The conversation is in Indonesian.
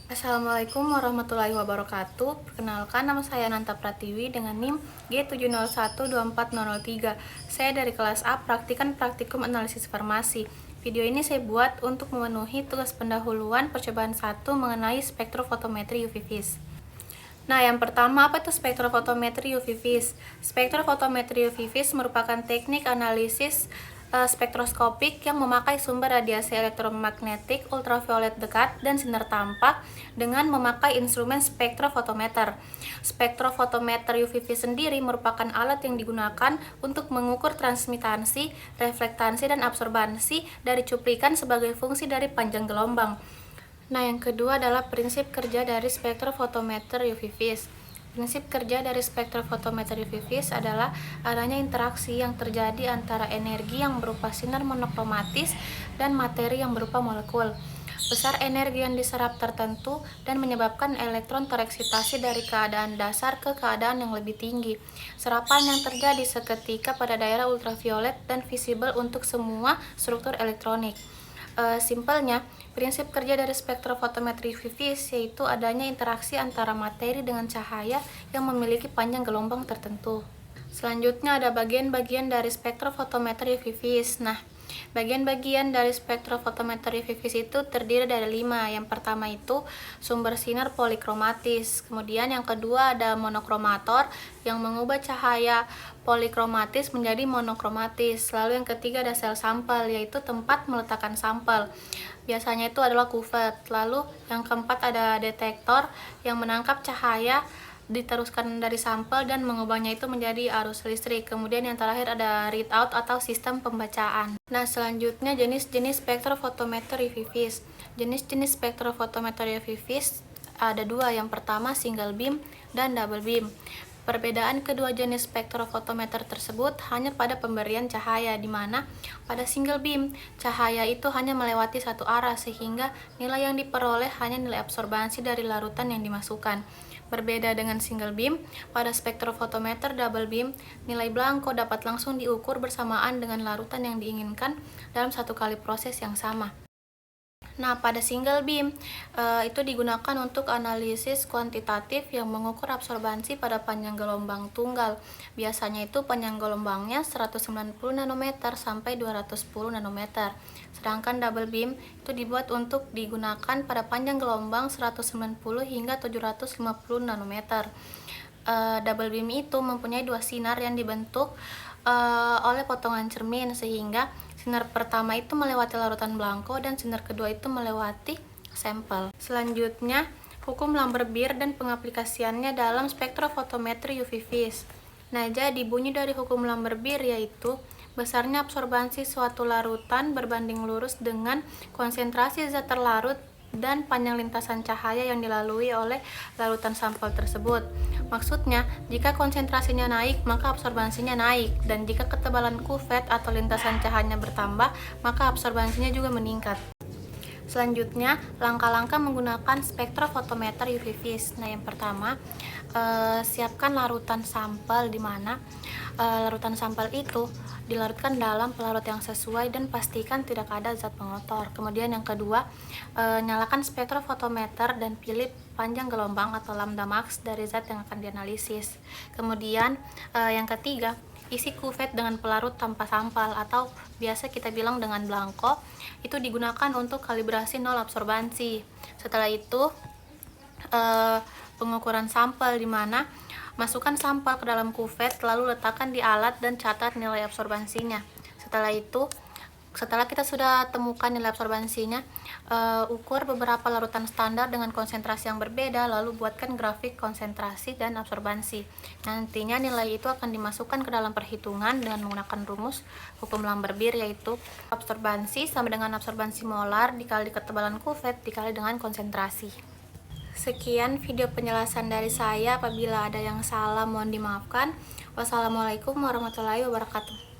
Assalamualaikum warahmatullahi wabarakatuh. Perkenalkan, nama saya Nanta Pratiwi dengan NIM G7012403. Saya dari kelas A, Praktikan Praktikum Analisis Farmasi. Video ini saya buat untuk memenuhi tugas pendahuluan percobaan 1 mengenai spektrofotometri UV vis. Nah, yang pertama, apa itu spektrofotometri UV vis? Spektrofotometri UV vis merupakan teknik analisis spektroskopik yang memakai sumber radiasi elektromagnetik ultraviolet dekat dan sinar tampak dengan memakai instrumen spektrofotometer. Spektrofotometer UV vis sendiri merupakan alat yang digunakan untuk mengukur transmitansi, reflektansi, dan absorbansi dari cuplikan sebagai fungsi dari panjang gelombang. Nah, yang kedua adalah prinsip kerja dari spektrofotometer UV vis. Prinsip kerja dari spektrofotometer UV vis adalah adanya interaksi yang terjadi antara energi yang berupa sinar monokromatis dan materi yang berupa molekul. Besar energi yang diserap tertentu dan menyebabkan elektron tereksitasi dari keadaan dasar ke keadaan yang lebih tinggi. Serapan yang terjadi seketika pada daerah ultraviolet dan visible untuk semua struktur elektronik. Simpelnya, prinsip kerja dari spektrofotometri UV vis yaitu adanya interaksi antara materi dengan cahaya yang memiliki panjang gelombang tertentu. Selanjutnya ada bagian-bagian dari spektrofotometri UV vis. Nah, bagian-bagian dari spektrofotometer UV vis itu terdiri dari 5. Yang pertama itu sumber sinar polikromatis. Kemudian yang kedua ada monokromator yang mengubah cahaya polikromatis menjadi monokromatis. Lalu yang ketiga ada sel sampel, yaitu tempat meletakkan sampel. Biasanya itu adalah kuvet. Lalu yang keempat ada detektor yang menangkap cahaya diteruskan dari sampel dan mengubahnya itu menjadi arus listrik. Kemudian yang terakhir ada readout atau sistem pembacaan. Nah, selanjutnya jenis-jenis spektrofotometer UV vis. Jenis-jenis spektrofotometer UV vis ada 2. Yang pertama single beam dan double beam. Perbedaan kedua jenis spektrofotometer tersebut hanya pada pemberian cahaya, di mana pada single beam, cahaya itu hanya melewati satu arah sehingga nilai yang diperoleh hanya nilai absorbansi dari larutan yang dimasukkan. Berbeda dengan single beam, pada spektrofotometer double beam, nilai blanko dapat langsung diukur bersamaan dengan larutan yang diinginkan dalam satu kali proses yang sama. Nah, pada single beam itu digunakan untuk analisis kuantitatif yang mengukur absorbansi pada panjang gelombang tunggal. Biasanya itu panjang gelombangnya 190 nanometer sampai 210 nanometer. Sedangkan double beam itu dibuat untuk digunakan pada panjang gelombang 190 hingga 750 nanometer. Double beam itu mempunyai 2 sinar yang dibentuk oleh potongan cermin, sehingga sinar pertama itu melewati larutan blanko dan sinar kedua itu melewati sampel. Selanjutnya, hukum Lambert-Beer dan pengaplikasiannya dalam spektrofotometri UV vis. Nah, jadi bunyi dari hukum Lambert-Beer yaitu besarnya absorbansi suatu larutan berbanding lurus dengan konsentrasi zat terlarut dan panjang lintasan cahaya yang dilalui oleh larutan sampel tersebut. Maksudnya, jika konsentrasinya naik, maka absorbansinya naik, dan jika ketebalan kuvet atau lintasan cahayanya bertambah, maka absorbansinya juga meningkat. Selanjutnya, langkah-langkah menggunakan spektrofotometer UV vis. Nah, yang pertama, siapkan larutan sampel, di mana larutan sampel itu dilarutkan dalam pelarut yang sesuai dan pastikan tidak ada zat pengotor. Kemudian yang kedua, nyalakan spektrofotometer dan pilih panjang gelombang atau lambda max dari zat yang akan dianalisis. Kemudian yang ketiga, isi kuvet dengan pelarut tanpa sampel atau biasa kita bilang dengan blanko, itu digunakan untuk kalibrasi nol absorbansi. Setelah itu pengukuran sampel, di mana masukkan sampel ke dalam kuvet lalu letakkan di alat dan catat nilai absorbansinya. Setelah kita sudah temukan nilai absorbansinya, ukur beberapa larutan standar dengan konsentrasi yang berbeda, lalu buatkan grafik konsentrasi dan absorbansi. Nantinya nilai itu akan dimasukkan ke dalam perhitungan dengan menggunakan rumus hukum Lambert-Beer, yaitu absorbansi sama dengan absorbansi molar dikali ketebalan kuvet dikali dengan konsentrasi. Sekian video penjelasan dari saya. Apabila ada yang salah mohon dimaafkan. Wassalamualaikum warahmatullahi wabarakatuh.